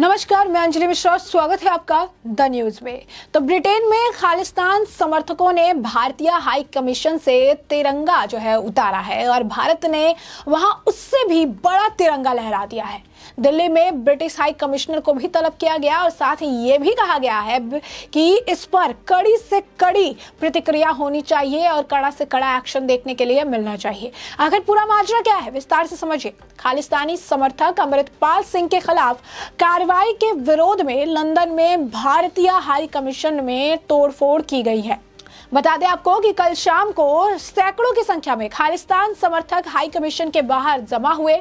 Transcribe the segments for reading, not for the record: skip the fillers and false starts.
नमस्कार, मैं अंजलि मिश्रा। स्वागत है आपका द न्यूज में। तो ब्रिटेन में खालिस्तान समर्थकों ने भारतीय हाई कमीशन से तिरंगा उतारा है और भारत ने वहां उससे भी बड़ा तिरंगा लहरा दिया है। दिल्ली में ब्रिटिश हाई कमिश्नर को भी तलब किया गया और साथ ही ये भी कहा गया है कि इस पर कड़ी से कड़ी प्रतिक्रिया होनी चाहिए और कड़ा से कड़ा एक्शन देखने के लिए मिलना चाहिए। आखिर पूरा माजरा क्या है, विस्तार से समझिए। खालिस्तानी समर्थक अमृतपाल सिंह के खिलाफ कार्रवाई के विरोध में लंदन में भारतीय हाई कमीशन में तोड़फोड़ की गई है। बता दें आपको कि कल शाम को सैकड़ों की संख्या में खालिस्तान समर्थक हाई कमीशन के बाहर जमा हुए,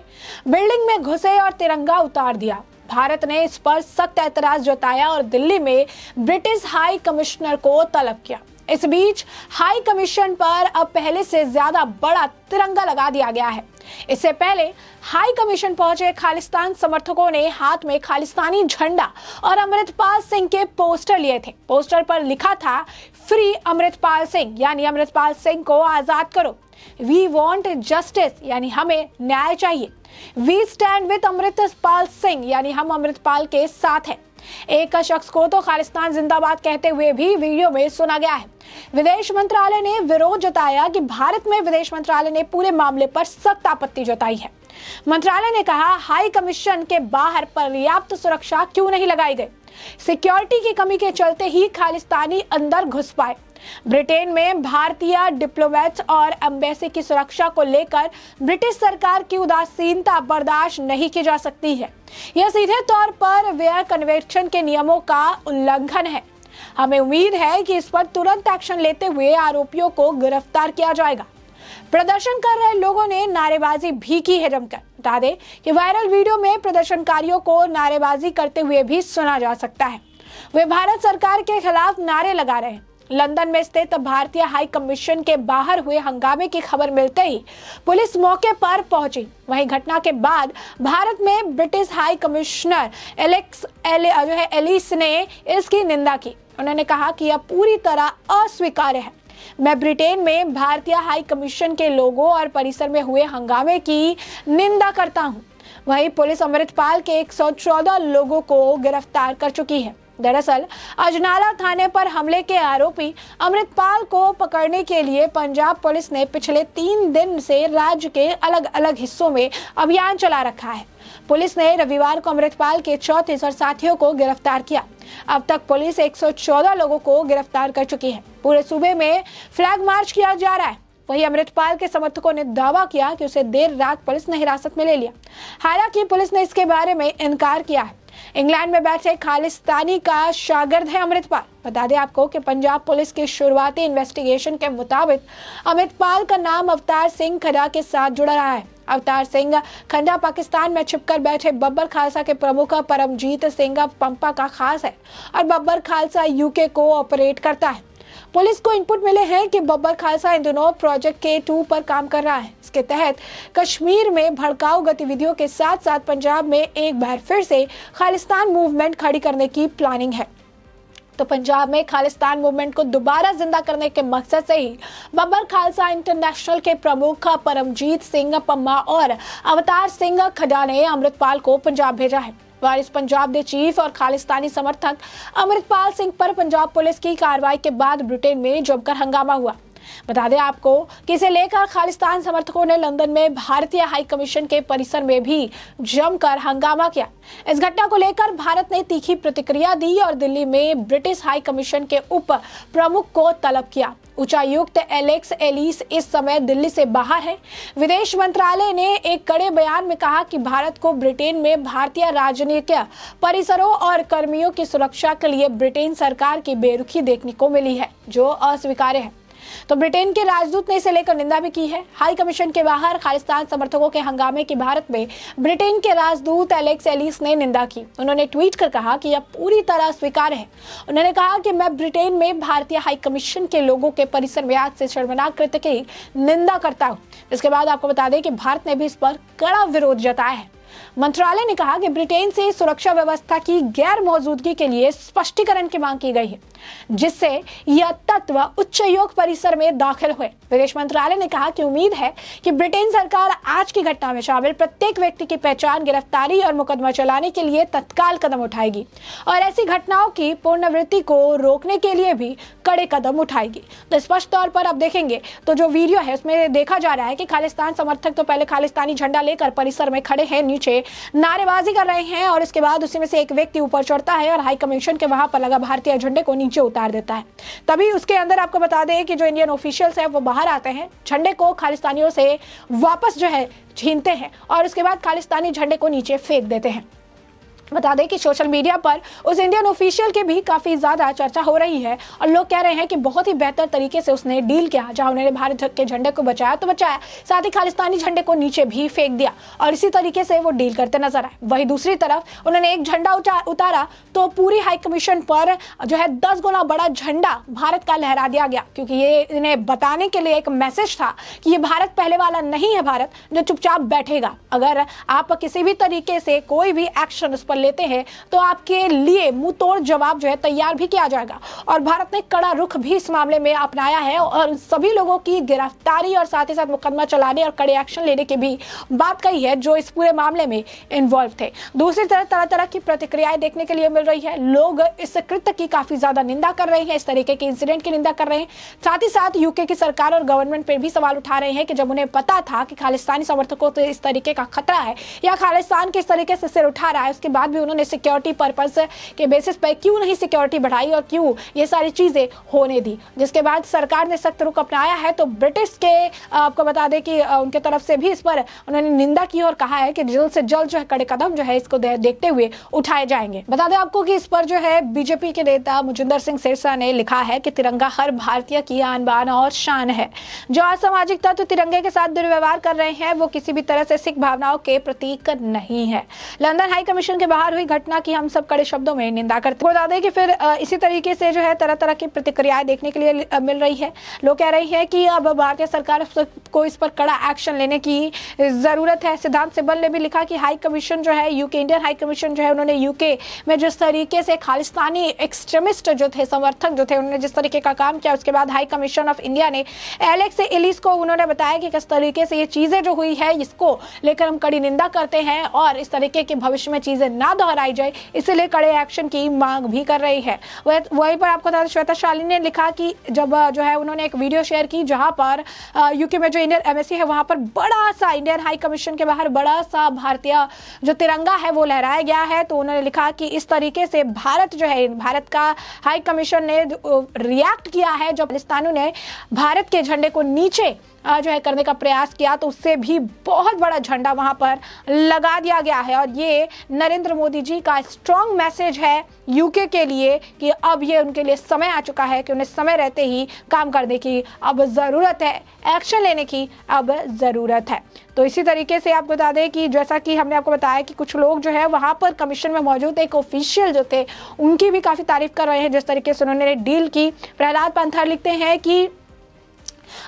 बिल्डिंग में घुसे और तिरंगा उतार दिया। भारत ने इस पर सख्त ऐतराज जताया और दिल्ली में ब्रिटिश हाई कमिश्नर को तलब किया। इस बीच हाई कमीशन पर अब पहले से ज्यादा बड़ा तिरंगा लगा दिया गया है। इससे पहले हाई कमीशन पहुंचे खालिस्तान समर्थकों ने हाथ में खालिस्तानी झंडा और अमृतपाल सिंह के पोस्टर लिए थे। पोस्टर पर लिखा था, फ्री अमृतपाल सिंह, यानी अमृतपाल सिंह को आजाद करो। वी वॉन्ट जस्टिस, यानी हमें न्याय चाहिए। We stand with Amritpal Singh, यानी हम अमृतपाल के साथ हैं। एक शख्स को तो खालिस्तान जिंदाबाद कहते हुए भी वीडियो में सुना गया है। विदेश मंत्रालय ने विरोध जताया कि भारत में विदेश मंत्रालय ने पूरे मामले पर सख्त आपत्ति जताई है। मंत्रालय ने कहा, हाई कमीशन के बाहर पर्याप्त सुरक्षा क्यों नहीं लगाई गई? सिक्योरिटी की कमी के चलते ही खालिस्तानी अंदर घुस पाए। ब्रिटेन में भारतीय डिप्लोमेट्स और एम्बेसी की सुरक्षा को लेकर ब्रिटिश सरकार की उदासीनता बर्दाश्त नहीं की जा सकती है। यह सीधे तौर पर वेयर कन्वेंशन के नियमों का उल्लंघन है। हमें उम्मीद है कि इस पर तुरंत एक्शन लेते हुए आरोपियों को गिरफ्तार किया जाएगा। प्रदर्शन कर रहे लोगों ने नारेबाजी भी की है जमकर। बता दें कि वायरल वीडियो में प्रदर्शनकारियों को नारेबाजी करते हुए भी सुना जा सकता है। वे भारत सरकार के खिलाफ नारे लगा रहे हैं। लंदन में स्थित भारतीय हाई कमीशन के बाहर हुए हंगामे की खबर मिलते ही पुलिस मौके पर पहुंची। वहीं घटना के बाद भारत में ब्रिटिश हाई कमिश्नर एलिस ने इसकी निंदा की। उन्होंने कहा कि यह पूरी तरह अस्वीकार्य है। मैं ब्रिटेन में भारतीय हाई कमीशन के लोगों और परिसर में हुए हंगामे की निंदा करता हूं। वहीं पुलिस अमृतपाल के 114 लोगों को गिरफ्तार कर चुकी है। दरअसल अजनाला थाने पर हमले के आरोपी अमृतपाल को पकड़ने के लिए पंजाब पुलिस ने पिछले 3 दिन से राज्य के अलग अलग हिस्सों में अभियान चला रखा है। पुलिस ने रविवार को अमृतपाल के 34 साथियों को गिरफ्तार किया। अब तक पुलिस 114 लोगों को गिरफ्तार कर चुकी है। पूरे सूबे में फ्लैग मार्च किया जा रहा है। वहीं अमृतपाल के समर्थकों ने दावा किया कि उसे देर रात पुलिस ने हिरासत में ले लिया। हालांकि पुलिस ने इसके बारे में इनकार किया है। इंग्लैंड में बैठे खालिस्तानी का शागिर्द है अमृतपाल। बता दें आपको कि पंजाब पुलिस की शुरुआती इन्वेस्टिगेशन के मुताबिक अमृतपाल का नाम अवतार सिंह खड्डा के साथ जुड़ रहा है। अवतार सिंह खड्डा पाकिस्तान में छिपकर बैठे बब्बर खालसा के प्रमुख परमजीत सिंह पंपा का खास है और बब्बर खालसा यूके को ऑपरेट करता है। पुलिस को इनपुट मिले हैं कि बब्बर खालसा इन दिनों प्रोजेक्ट K2 पर काम कर रहा है। इसके तहत कश्मीर में भड़काऊ गतिविधियों के साथ साथ पंजाब में एक बार फिर से खालिस्तान मूवमेंट खड़ी करने की प्लानिंग है। तो पंजाब में खालिस्तान मूवमेंट को दोबारा जिंदा करने के मकसद से ही बब्बर खालसा इंटरनेशनल के प्रमुख परमजीत सिंह पम्मा और अवतार सिंह खड्डा ने अमृतपाल को पंजाब भेजा है। वारिस पंजाब के चीफ और खालिस्तानी समर्थक अमृतपाल सिंह पर पंजाब पुलिस की कार्रवाई के बाद ब्रिटेन में जमकर हंगामा हुआ। बता दें आपको कि इसे लेकर खालिस्तान समर्थकों ने लंदन में भारतीय हाई कमीशन के परिसर में भी जमकर हंगामा किया। इस घटना को लेकर भारत ने तीखी प्रतिक्रिया दी और दिल्ली में ब्रिटिश हाई कमीशन के उप प्रमुख को तलब किया। उच्चायुक्त एलेक्स एलिस इस समय दिल्ली से बाहर है। विदेश मंत्रालय ने एक कड़े बयान में कहा कि भारत को ब्रिटेन में भारतीय राजनीतिक परिसरों और कर्मियों की सुरक्षा के लिए ब्रिटेन सरकार की बेरुखी देखने को मिली है, जो अस्वीकार्य है। तो ब्रिटेन के राजदूत ने इसे लेकर निंदा भी की है। हाई कमीशन के बाहर खालिस्तान समर्थकों के हंगामे की भारत में ब्रिटेन के राजदूत एलेक्स एलिस ने निंदा की। उन्होंने ट्वीट कर कहा कि यह पूरी तरह स्वीकार्य है। उन्होंने कहा कि मैं ब्रिटेन में भारतीय हाई कमीशन के लोगों के परिसर में आज से शर्मनाक कृत्य की निंदा करता हूँ। इसके बाद आपको बता दें कि भारत ने भी इस पर कड़ा विरोध जताया है। मंत्रालय ने कहा कि ब्रिटेन से सुरक्षा व्यवस्था की गैर मौजूदगी के लिए स्पष्टीकरण की मांग की गई है, जिससे यह तत्व उच्चायोग परिसर में दाखिल हुए। विदेश मंत्रालय ने कहा कि उम्मीद है कि ब्रिटेन सरकार आज की घटना में शामिल प्रत्येक व्यक्ति की पहचान, गिरफ्तारी और मुकदमा चलाने के लिए तत्काल कदम उठाएगी और ऐसी घटनाओं की पुनरावृत्ति को रोकने के लिए भी कड़े कदम उठाएगी। तो स्पष्ट तौर पर अब देखेंगे तो जो वीडियो है उसमें देखा जा रहा है कि खालिस्तान समर्थक तो पहले खालिस्तानी झंडा लेकर परिसर में खड़े हैं, नीचे नारेबाजी कर रहे हैं और इसके बाद उसी में से एक व्यक्ति ऊपर चढ़ता है और हाई कमीशन के वहां पर लगा भारतीय झंडे को नीचे उतार देता है। तभी उसके अंदर आपको बता दें कि जो इंडियन ऑफिशियल्स है वो बाहर आते हैं, झंडे को खालिस्तानियों से वापस जो है छीनते हैं और उसके बाद खालिस्तानी झंडे को नीचे फेंक देते हैं। बता दें कि सोशल मीडिया पर उस इंडियन ऑफिशियल की भी काफी ज्यादा चर्चा हो रही है और लोग कह रहे हैं कि बहुत ही बेहतर तरीके से उसने डील किया, जहां उन्होंने भारत के झंडे को बचाया तो बचाया, साथ ही खालिस्तानी झंडे को नीचे भी फेंक दिया और इसी तरीके से वो डील करते नजर आए। वहीं दूसरी तरफ उन्होंने एक झंडा उतारा तो पूरी हाई कमीशन पर जो है 10 गुना बड़ा झंडा भारत का लहरा दिया गया, क्योंकि ये इन्हें बताने के लिए एक मैसेज था कि ये भारत पहले वाला नहीं है, भारत जो चुपचाप बैठेगा। अगर आप किसी भी तरीके से कोई भी एक्शन उस पर लेते हैं तो आपके लिए मुंह तोड़ जवाब जो है तैयार भी किया जाएगा। और भारत ने कड़ा रुख भी इस मामले में अपनाया है और सभी लोगों की गिरफ्तारी और साथ ही साथ मुकदमा चलाने और कड़े एक्शन लेने की भी बात कही है जो इस पूरे मामले में इन्वॉल्व थे। दूसरी तरफ तरह तरह की प्रतिक्रियाएं देखने के लिए मिल रही है। लोग इस कृत्य की काफी ज्यादा निंदा कर रहे हैं, इस तरीके के इंसिडेंट की निंदा कर रहे हैं। साथ ही साथ यूके की सरकार और गवर्नमेंट पर भी सवाल उठा रहे हैं कि जब उन्हें पता था कि खालिस्तानी समर्थकों को इस तरीके का खतरा है या खालिस्तान किस तरीके से सिर उठा रहा है, उसके बाद भी उन्होंने सिक्योरिटी पर्पस के बेसिस पर क्यों नहीं सिक्योरिटी बढ़ाई और क्यों ये सारी चीजें होने दी, जिसके बाद सरकार ने सख्त रुख अपनाया है। तो ब्रिटिश के आपको बता दें कि उनके तरफ से भी इस पर उन्होंने निंदा की और कहा है कि जल्द से जल्द जो है कड़े कदम जो है इसको देखते हुए उठाए जाएंगे। बता दें आपको कि इस पर जो है बीजेपी के नेता मुजिंदर सिंह सिरसा ने लिखा है कि तिरंगा हर भारतीय की आन बान और शान है। जो असामाजिक तत्व तिरंगे के साथ दुर्व्यवहार कर रहे हैं वो किसी भी तरह से सिख भावनाओं के प्रतीक नहीं है। लंदन हाई कमीशन के बाहर हुई घटना की हम सब कड़े शब्दों में निंदा करते हैं। बता दें कि फिर इसी तरीके से जो है तरह तरह की प्रतिक्रियाएं देखने के लिए मिल रही है। लोग कह रही है कि अब भारतीय सरकार को इस पर कड़ा एक्शन लेने की जरूरत है। सिद्धांत सिब्बल ने भी लिखा कि हाई कमीशन जो है यूके, इंडियन हाई कमीशन जो है उन्होंने यूके में जिस तरीके से खालिस्तानी एक्सट्रीमिस्ट जो थे, समर्थक जो थे, उन्होंने जिस तरीके का काम किया, उसके बाद हाई कमीशन ऑफ इंडिया ने एलेक्स एलिस को उन्होंने बताया कि किस तरीके से ये चीजें जो हुई है इसको लेकर हम कड़ी निंदा करते हैं और इस तरीके के भविष्य में चीजें ना दोहराई जाए, इसलिए कड़े एक्शन की मांग भी कर रही है। वहीं पर आपको श्वेता शालिनी ने लिखा कि जब जो है उन्होंने एक वीडियो शेयर की जहां पर यूके में जो इंडियन एम्बेसी है वहां पर बड़ा सा इंडियन हाई कमीशन के बाहर बड़ा सा भारतीय जो तिरंगा है वो लहराया गया है। तो उन्होंने लिखा कि इस तरीके से भारत जो है, भारत का हाई कमीशन ने रिएक्ट किया है जब पाकिस्तानियों ने भारत के झंडे को नीचे जो है करने का प्रयास किया तो उससे भी बहुत बड़ा झंडा वहां पर लगा दिया गया है। और ये नरेंद्र मोदी जी का स्ट्रॉन्ग मैसेज है यूके के लिए कि अब ये उनके लिए समय आ चुका है कि उन्हें समय रहते ही काम करने की अब ज़रूरत है, एक्शन लेने की अब ज़रूरत है। तो इसी तरीके से आपको बता दें कि जैसा कि हमने आपको बताया कि कुछ लोग जो है वहाँ पर कमीशन में मौजूद एक ऑफिशियल जो थे उनकी भी काफ़ी तारीफ कर रहे हैं जिस तरीके से उन्होंने डील की। प्रहलाद पंथर लिखते हैं कि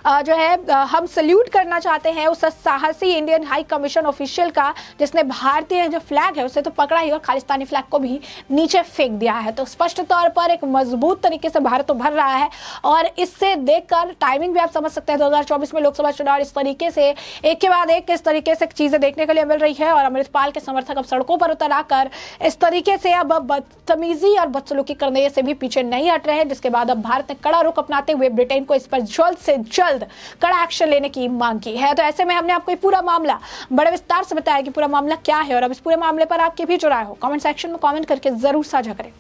जो है हम सल्यूट करना चाहते हैं उस साहसी इंडियन हाई कमीशन ऑफिशियल का जिसने भारतीय जो फ्लैग है उसे तो पकड़ा ही और खालिस्तानी फ्लैग को भी नीचे फेंक दिया है। तो स्पष्ट तौर पर एक मजबूत तरीके से भारत उभर रहा है और इससे देखकर टाइमिंग भी आप समझ सकते हैं 2024 में लोकसभा चुनाव इस तरीके से एक के बाद एक किस तरीके से चीजें देखने के लिए मिल रही है और अमृतपाल के समर्थक अब सड़कों पर उतर आकर इस तरीके से अब बदतमीजी और बदसलूकी करने से भी पीछे नहीं हट रहे हैं, जिसके बाद अब भारत ने कड़ा रुख अपनाते हुए ब्रिटेन को इस पर जल्द से जल्द कड़ा एक्शन लेने की मांग की है। तो ऐसे में हमने आपको पूरा मामला बड़े विस्तार से बताया कि पूरा मामला क्या है और अब इस पूरे मामले पर आपकी भी जो राय हो कमेंट सेक्शन में कमेंट करके जरूर साझा करें।